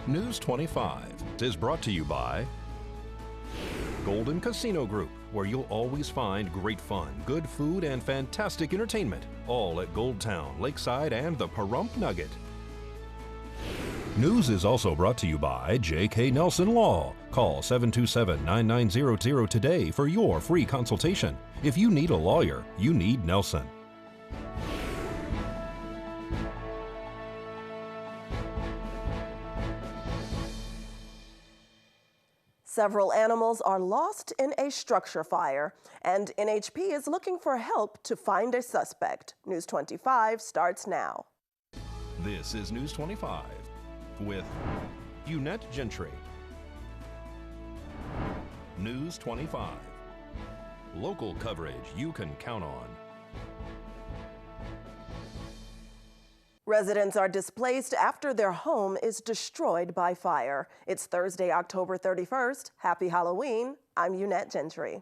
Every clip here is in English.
News 25 is brought to you by Golden Casino Group, where you'll always find great fun, good food, and fantastic entertainment, all at Gold Town, Lakeside, and the Pahrump Nugget. News is also brought to you by J.K. Nelson Law. Call 727-9900 today for your free consultation. If you need a lawyer, you need Nelson. Several animals are lost in a structure fire, and NHP is looking for help to find a suspect. News 25 starts now. This is News 25 with Eunette Gentry. News 25. Local coverage you can count on. Residents are displaced after their home is destroyed by fire. It's Thursday, October 31st. Happy Halloween. I'm Eunette Gentry.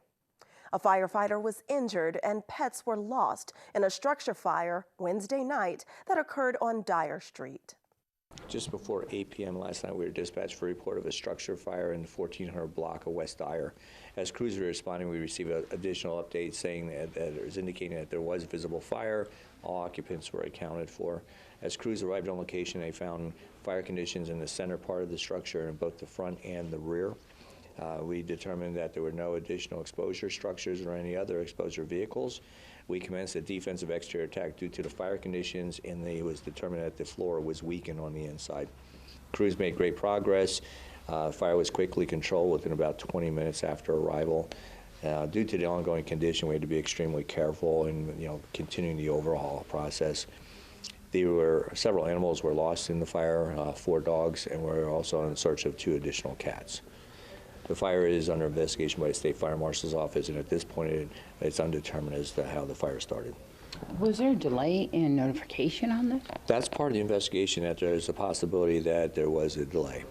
A firefighter was injured and pets were lost in a structure fire Wednesday night that occurred on Dyer Street. Just before 8 p.m. last night, we were dispatched for a report of a structure fire in the 1400 block of West Dyer. As crews were responding, we received additional updates saying that it was indicating that there was visible fire. All occupants were accounted for. As crews arrived on location, they found fire conditions in the center part of the structure in both the front and the rear. We determined that there were no additional exposure structures or any other exposure vehicles. We commenced a defensive exterior attack due to the fire conditions, and it was determined that the floor was weakened on the inside. Crews made great progress. Fire was quickly controlled within about 20 minutes after arrival. Due to the ongoing condition, we had to be extremely careful in continuing the overhaul process. Several animals were lost in the fire, 4 dogs, and we're also in search of 2 additional cats. The fire is under investigation by the State Fire Marshal's Office, and at this point it's undetermined as to how the fire started. Was there a delay in notification on this? That's part of the investigation, that there's a possibility that there was a delay.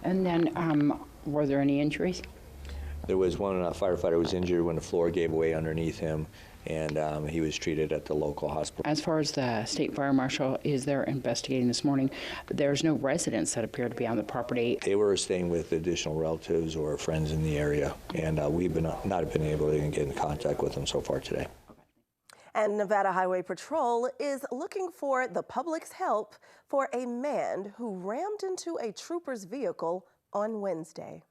And then were there any injuries? There was one firefighter who was injured when the floor gave way underneath him, and he was treated at the local hospital. As far as the State Fire Marshal is there investigating this morning, there's no residents that appear to be on the property. They were staying with additional relatives or friends in the area, and we've not been able to get in contact with them so far today. And Nevada Highway Patrol is looking for the public's help for a man who rammed into a trooper's vehicle on Wednesday.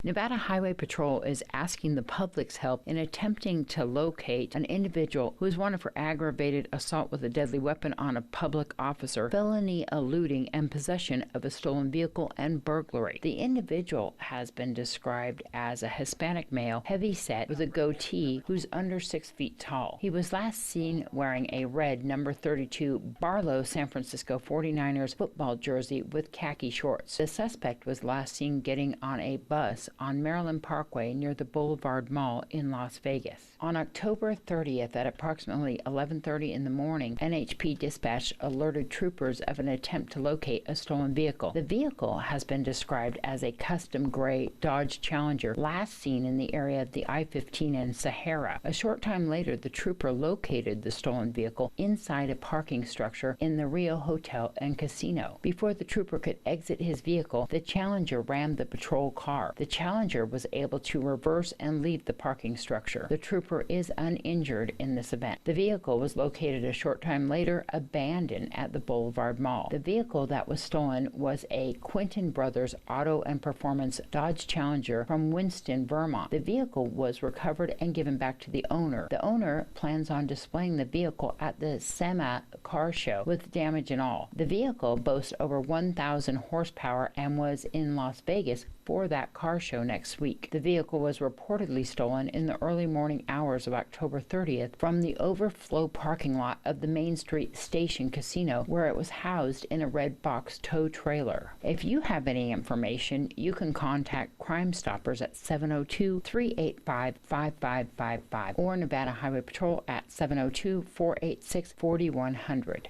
Nevada Highway Patrol is asking the public's help in attempting to locate an individual who is wanted for aggravated assault with a deadly weapon on a public officer, felony eluding, and possession of a stolen vehicle and burglary. The individual has been described as a Hispanic male, heavy-set, with a goatee, who's under 6 feet tall. He was last seen wearing a red number 32 Barlow San Francisco 49ers football jersey with khaki shorts. The suspect was last seen getting on a bus on Maryland Parkway near the Boulevard Mall in Las Vegas. On October 30th at approximately 11:30 in the morning, NHP dispatch alerted troopers of an attempt to locate a stolen vehicle. The vehicle has been described as a custom gray Dodge Challenger, last seen in the area of the I-15 and Sahara. A short time later, the trooper located the stolen vehicle inside a parking structure in the Rio Hotel and Casino. Before the trooper could exit his vehicle, the Challenger rammed the patrol car. The Challenger was able to reverse and leave the parking structure. The trooper is uninjured in this event. The vehicle was located a short time later, abandoned at the Boulevard Mall. The vehicle that was stolen was a Quinton Brothers Auto and Performance Dodge Challenger from Winston, Vermont. The vehicle was recovered and given back to the owner. The owner plans on displaying the vehicle at the SEMA car show with damage and all. The vehicle boasts over 1,000 horsepower and was in Las Vegas for that car show show next week. The vehicle was reportedly stolen in the early morning hours of October 30th from the overflow parking lot of the Main Street Station Casino, where it was housed in a red box tow trailer. If you have any information, you can contact Crime Stoppers at 702-385-5555 or Nevada Highway Patrol at 702-486-4100.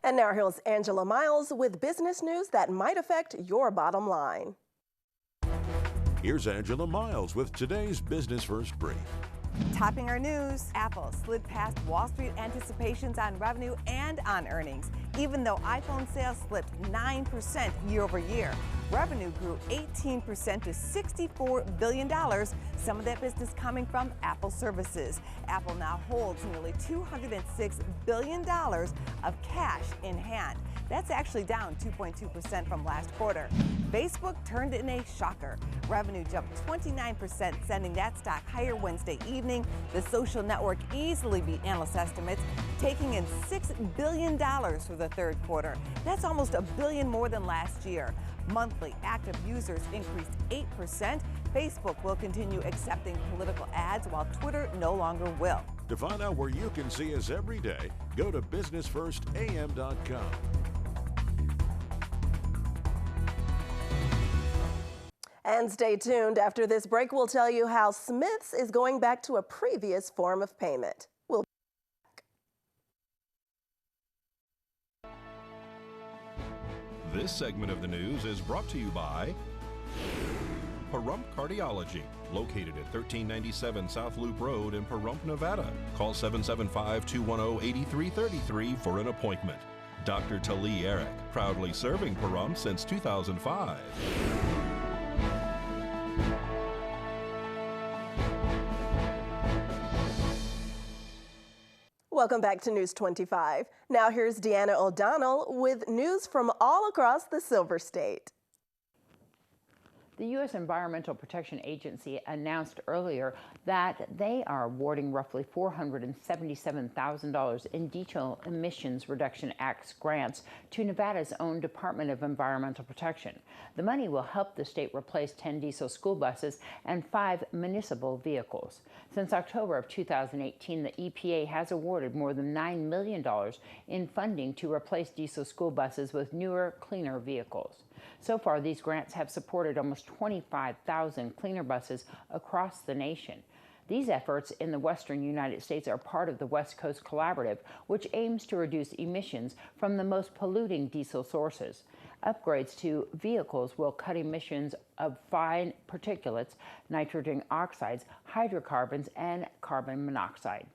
And now here's Angela Miles with business news that might affect your bottom line. Here's Angela Miles with today's Business First Brief. Topping our news, Apple slid past Wall Street anticipations on revenue and on earnings. Even though iPhone sales slipped 9% year over year, revenue grew 18% to $64 billion, some of that business coming from Apple services. Apple now holds nearly $206 billion of cash in hand. That's actually down 2.2% from last quarter. Facebook turned in a shocker. Revenue jumped 29%, sending that stock higher Wednesday evening. The social network easily beat analyst estimates, taking in $6 billion for the third quarter. That's almost $1 billion more than last year. Monthly active users increased 8%. Facebook will continue accepting political ads while Twitter no longer will. To find out where you can see us every day, go to businessfirstam.com. And stay tuned. After this break, we'll tell you how Smith's is going back to a previous form of payment. We'll be back. This segment of the news is brought to you by Pahrump Cardiology, located at 1397 South Loop Road in Pahrump, Nevada. Call 775-210-8333 for an appointment. Dr. Tali Eric, proudly serving Pahrump since 2005. Welcome back to News 25. Now here's Deanna O'Donnell with news from all across the Silver State. The U.S. Environmental Protection Agency announced earlier that they are awarding roughly $477,000 in Diesel Emissions Reduction Act grants to Nevada's own Department of Environmental Protection. The money will help the state replace 10 diesel school buses and 5 municipal vehicles. Since October of 2018, the EPA has awarded more than $9 million in funding to replace diesel school buses with newer, cleaner vehicles. So far, these grants have supported almost 25,000 cleaner buses across the nation. These efforts in the western United States are part of the West Coast Collaborative, which aims to reduce emissions from the most polluting diesel sources. Upgrades to vehicles will cut emissions of fine particulates, nitrogen oxides, hydrocarbons, and carbon monoxide.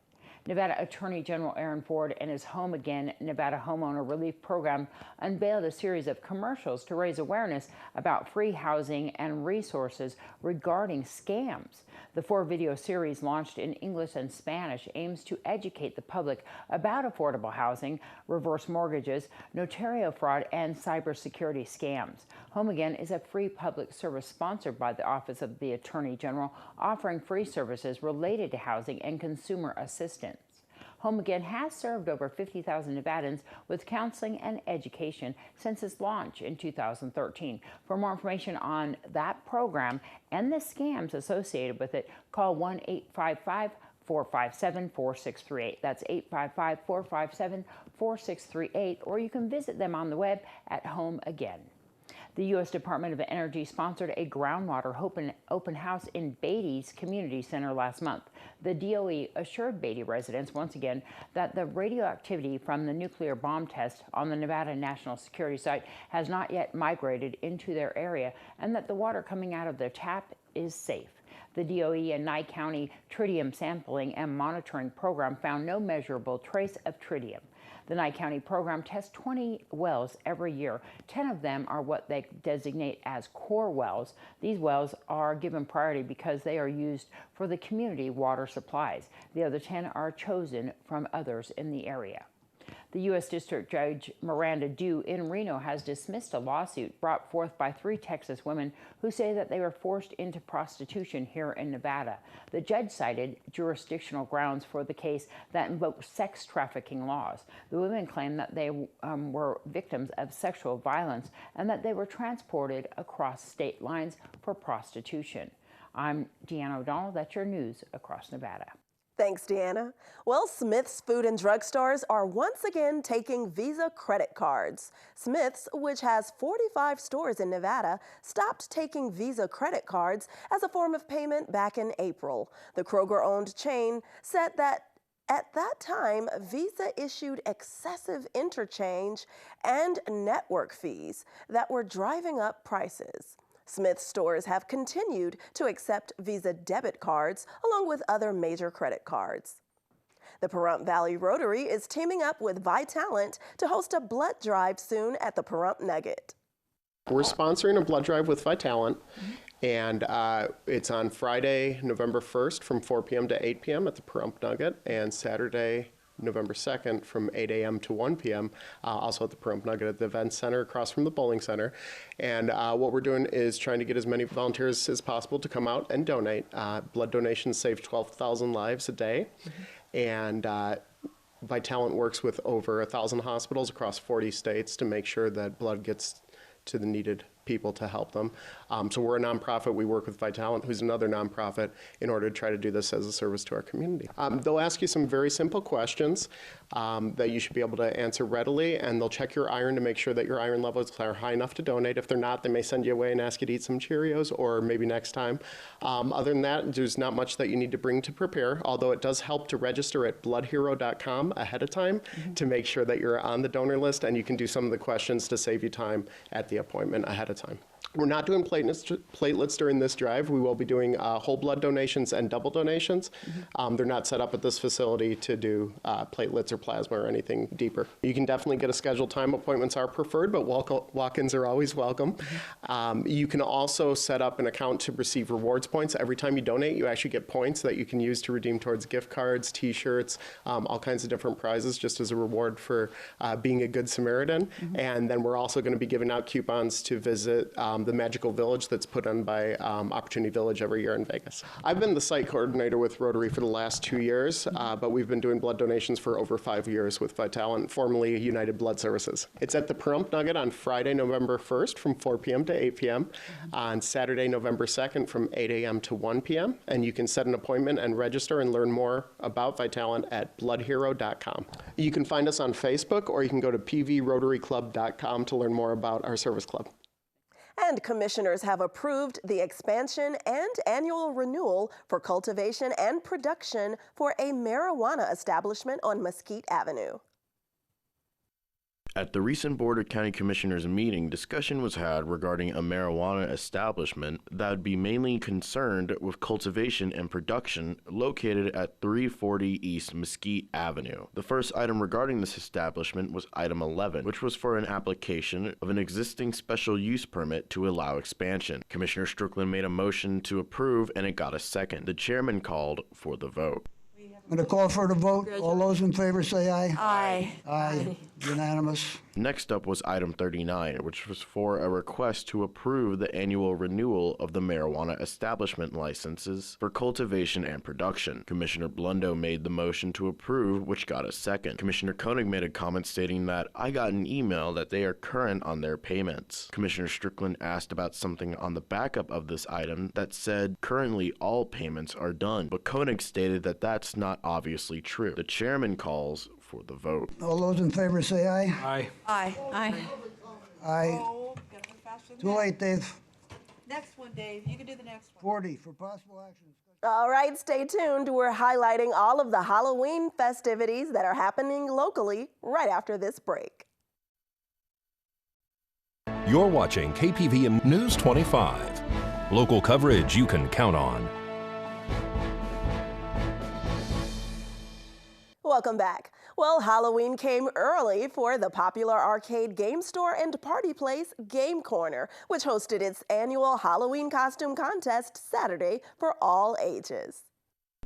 Nevada Attorney General Aaron Ford and his Home Again Nevada Homeowner Relief Program unveiled a series of commercials to raise awareness about free housing and resources regarding scams. The 4-video series, launched in English and Spanish, aims to educate the public about affordable housing, reverse mortgages, notarial fraud, and cybersecurity scams. Home Again is a free public service sponsored by the Office of the Attorney General, offering free services related to housing and consumer assistance. Home Again has served over 50,000 Nevadans with counseling and education since its launch in 2013. For more information on that program and the scams associated with it, call 1-855-457-4638. That's 855-457-4638, or you can visit them on the web at Home Again. The U.S. Department of Energy sponsored a groundwater open house in Beatty's Community Center last month. The DOE assured Beatty residents once again that the radioactivity from the nuclear bomb test on the Nevada National Security Site has not yet migrated into their area, and that the water coming out of their tap is safe. The DOE and Nye County Tritium Sampling and Monitoring Program found no measurable trace of tritium. The Nye County program tests 20 wells every year. 10 of them are what they designate as core wells. These wells are given priority because they are used for the community water supplies. The other 10 are chosen from others in the area. The U.S. District Judge Miranda Dew in Reno has dismissed a lawsuit brought forth by 3 Texas women who say that they were forced into prostitution here in Nevada. The judge cited jurisdictional grounds for the case that invoked sex trafficking laws. The women claimed that they were victims of sexual violence and that they were transported across state lines for prostitution. I'm Deanna O'Donnell. That's your news across Nevada. Thanks, Deanna. Well, Smith's Food and Drug Stores are once again taking Visa credit cards. Smith's, which has 45 stores in Nevada, stopped taking Visa credit cards as a form of payment back in April. The Kroger-owned chain said that at that time, Visa issued excessive interchange and network fees that were driving up prices. Smith's stores have continued to accept Visa debit cards along with other major credit cards. The Pahrump Valley Rotary is teaming up with Vitalant to host a blood drive soon at the Pahrump Nugget. We're sponsoring a blood drive with Vitalant, and it's on Friday, November 1st from 4 p.m. to 8 p.m. at the Pahrump Nugget, and Saturday, November 2nd from 8 a.m. to 1 p.m. Also at the Pahrump Nugget at the Event Center across from the bowling center. And what we're doing is trying to get as many volunteers as possible to come out and donate. Blood donations save 12,000 lives a day. And Vitalant works with over 1,000 hospitals across 40 states to make sure that blood gets to the needed people to help them. So we're a nonprofit. We work with Vitalant, who's another nonprofit, in order to try to do this as a service to our community. They'll ask you some very simple questions that you should be able to answer readily, and they'll check your iron to make sure that your iron levels are high enough to donate. If they're not, they may send you away and ask you to eat some Cheerios, or maybe next time. Other than that, there's not much that you need to bring to prepare, although it does help to register at bloodhero.com ahead of time to make sure that you're on the donor list, and you can do some of the questions to save you time at the appointment ahead of time. We're not doing platelets during this drive. We will be doing whole blood donations and double donations. They're not set up at this facility to do platelets or plasma or anything deeper. You can definitely get a scheduled time. Appointments are preferred, but walk-ins are always welcome. You can also set up an account to receive rewards points. Every time you donate, you actually get points that you can use to redeem towards gift cards, T-shirts, all kinds of different prizes just as a reward for being a good Samaritan. And then we're also going to be giving out coupons to visit the Magical Village that's put on by Opportunity Village every year in Vegas. I've been the site coordinator with Rotary for the last 2 years, but we've been doing blood donations for over 5 years with Vitalant, formerly United Blood Services. It's at the Pahrump Nugget on Friday, November 1st from 4 p.m. to 8 p.m. On Saturday, November 2nd from 8 a.m. to 1 p.m. And you can set an appointment and register and learn more about Vitalant at bloodhero.com. You can find us on Facebook, or you can go to pvrotaryclub.com to learn more about our service club. And commissioners have approved the expansion and annual renewal for cultivation and production for a marijuana establishment on Mesquite Avenue. At the recent Board of County Commissioners meeting, discussion was had regarding a marijuana establishment that would be mainly concerned with cultivation and production located at 340 East Mesquite Avenue. The first item regarding this establishment was item 11, which was for an application of an existing special use permit to allow expansion. Commissioner Strickland made a motion to approve, and it got a second. The chairman called for the vote. I'm going to call for the vote. All those in favor say aye. Aye. Aye. Unanimous. Next up was item 39, which was for a request to approve the annual renewal of the marijuana establishment licenses for cultivation and production. Commissioner Blundo made the motion to approve, which got a second. Commissioner Koenig made a comment stating that I got an email that they are current on their payments. Commissioner Strickland asked about something on the backup of this item that said currently all payments are done, but Koenig stated that that's not obviously true. The chairman calls for the vote. All those in favor say aye. Aye. Aye. Aye. Aye. Oh, gotta move faster than Too that. late, Dave. Next one, Dave. You can do the next one. 40 for possible action. All right, stay tuned. We're highlighting all of the Halloween festivities that are happening locally right after this break. You're watching KPVM News 25. Local coverage you can count on. Welcome back. Well, Halloween came early for the popular arcade game store and party place Game Corner, which hosted its annual Halloween costume contest Saturday for all ages.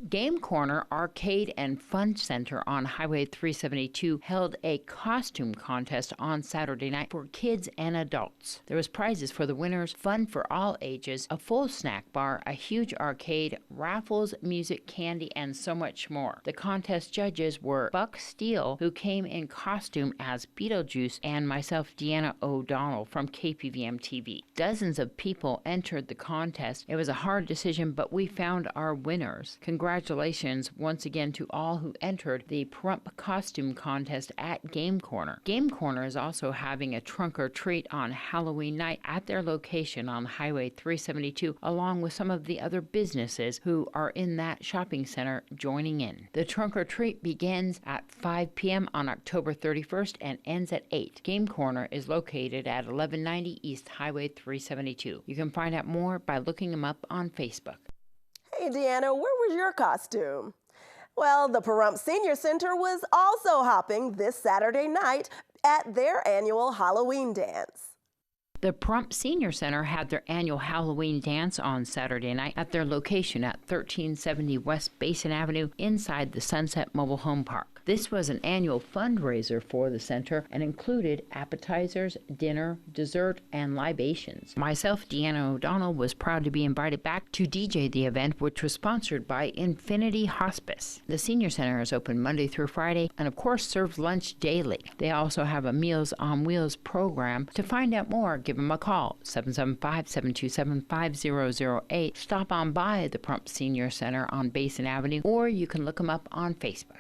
Game Corner Arcade and Fun Center on Highway 372 held a costume contest on Saturday night for kids and adults. There was prizes for the winners, fun for all ages, a full snack bar, a huge arcade, raffles, music, candy, and so much more. The contest judges were Buck Steele, who came in costume as Beetlejuice, and myself, Deanna O'Donnell from KPVM-TV. Dozens of people entered the contest. It was a hard decision, but we found our winners. Congratulations once again to all who entered the Pahrump Costume Contest at Game Corner. Game Corner is also having a trunk or treat on Halloween night at their location on Highway 372, along with some of the other businesses who are in that shopping center joining in. The trunk or treat begins at 5 p.m. on October 31st and ends at 8. Game Corner is located at 1190 East Highway 372. You can find out more by looking them up on Facebook. Hey, Deanna, where was your costume? Well, the Pahrump Senior Center was also hopping this Saturday night at their annual Halloween dance. The Pahrump Senior Center had their annual Halloween dance on Saturday night at their location at 1370 West Basin Avenue inside the Sunset Mobile Home Park. This was an annual fundraiser for the center and included appetizers, dinner, dessert, and libations. Myself, Deanna O'Donnell, was proud to be invited back to DJ the event, which was sponsored by Infinity Hospice. The Senior Center is open Monday through Friday and, of course, serves lunch daily. They also have a Meals on Wheels program. To find out more, give them a call, 775-727-5008. Stop on by the Pahrump Senior Center on Basin Avenue, or you can look them up on Facebook.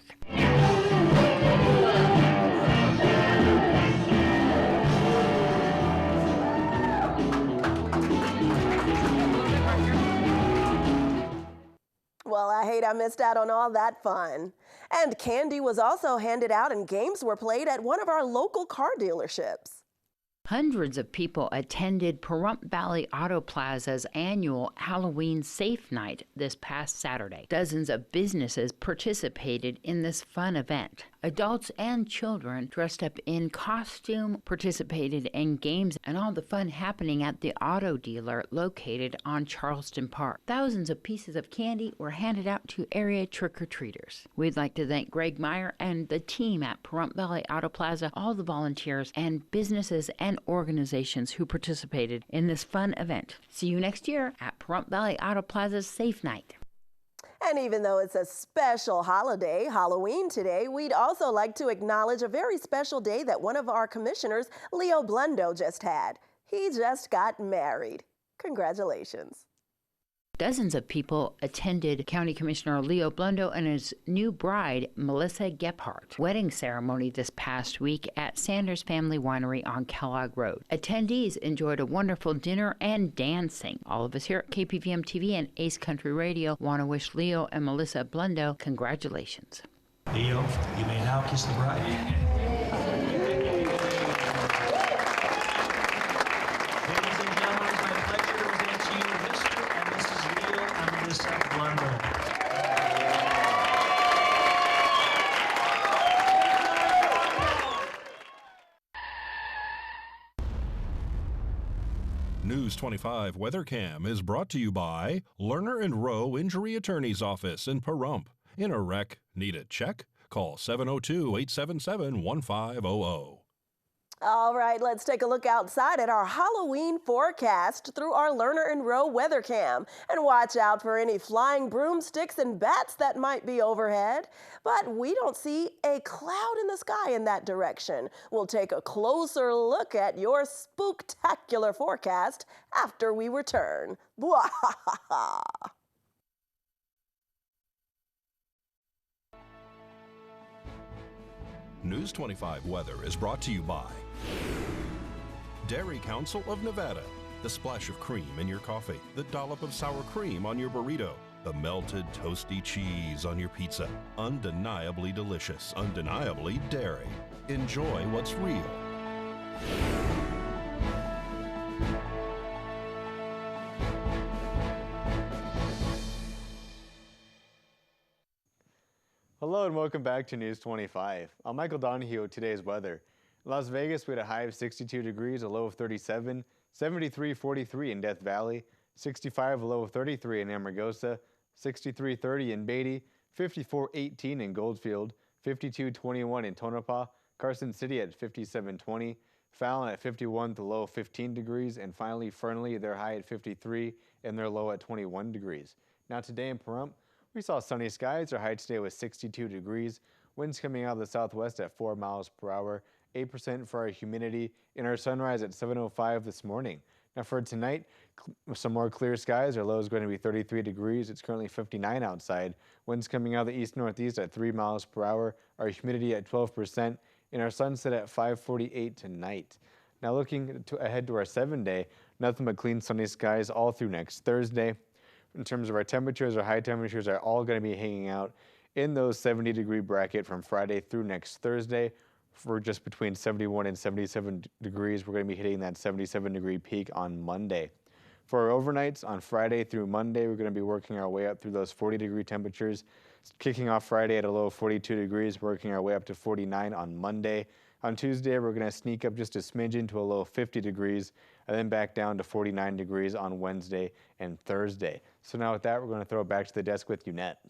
Well, I hate I missed out on all that fun. And candy was also handed out and games were played at one of our local car dealerships. Hundreds of people attended Pahrump Valley Auto Plaza's annual Halloween Safe Night this past Saturday. Dozens of businesses participated in this fun event. Adults and children dressed up in costume participated in games and all the fun happening at the auto dealer located on Charleston Park. Thousands of pieces of candy were handed out to area trick-or-treaters. We'd like to thank Greg Meyer and the team at Pahrump Valley Auto Plaza, all the volunteers and businesses and organizations who participated in this fun event. See you next year at Pahrump Valley Auto Plaza's Safe Night. And even though it's a special holiday, Halloween today, we'd also like to acknowledge a very special day that one of our commissioners, Leo Blundo, just had. He just got married. Congratulations. Dozens of people attended County Commissioner Leo Blundo and his new bride, Melissa Gephardt's wedding ceremony this past week at Sanders Family Winery on Kellogg Road. Attendees enjoyed a wonderful dinner and dancing. All of us here at KPVM-TV and Ace Country Radio want to wish Leo and Melissa Blundo congratulations. Leo, you may now kiss the bride. News 25 Weather Cam is brought to you by Lerner and Rowe Injury Attorney's Office in Pahrump. In a wreck, need a check? Call 702-877-1500. All right, let's take a look outside at our Halloween forecast through our Lerner and Rowe weather cam. And watch out for any flying broomsticks and bats that might be overhead. But we don't see a cloud in the sky in that direction. We'll take a closer look at your spooktacular forecast after we return. Bwahaha! News 25 Weather is brought to you by Dairy Council of Nevada. The splash of cream in your coffee, the dollop of sour cream on your burrito, the melted toasty cheese on your pizza. Undeniably delicious, undeniably dairy. Enjoy what's real. Hello and welcome back to News 25. I'm Michael Donohue with today's weather. In Las Vegas, we had a high of 62 degrees, a low of 37, 73-43 in Death Valley, 65, a low of 33 in Amargosa, 63-30 in Beatty, 54-18 in Goldfield, 52-21 in Tonopah, Carson City at 57-20, Fallon at 51 to low 15 degrees, and finally Fernley, their high at 53 and their low at 21 degrees. Now today in Pahrump, we saw sunny skies. Our high today was 62 degrees. Winds coming out of the southwest at 4 miles per hour, 8% for our humidity, and our sunrise at 7:05 this morning. Now for tonight, some more clear skies. Our low is going to be 33 degrees. It's currently 59 outside. Winds coming out of the east-northeast at 3 miles per hour. Our humidity at 12%, and our sunset at 5:48 tonight. Now looking ahead to our 7-day, nothing but clean sunny skies all through next Thursday. In terms of our temperatures, our high temperatures are all going to be hanging out in those 70-degree bracket from Friday through next Thursday. For just between 71 and 77 degrees, we're going to be hitting that 77-degree peak on Monday. For our overnights on Friday through Monday, we're going to be working our way up through those 40-degree temperatures, kicking off Friday at a low of 42 degrees, working our way up to 49 on Monday. On Tuesday, we're going to sneak up just a smidgen to a low of 50 degrees, and then back down to 49 degrees on Wednesday and Thursday. So now with that, we're going to throw it back to the desk with Eunette.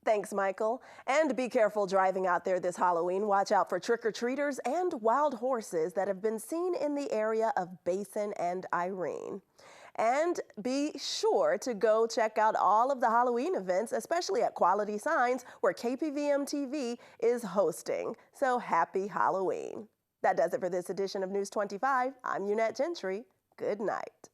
Thanks, Michael. And be careful driving out there this Halloween. Watch out for trick-or-treaters and wild horses that have been seen in the area of Basin and Irene. And be sure to go check out all of the Halloween events, especially at Quality Signs, where KPVM-TV is hosting. So happy Halloween. That does it for this edition of News 25. I'm Eunette Gentry. Good night.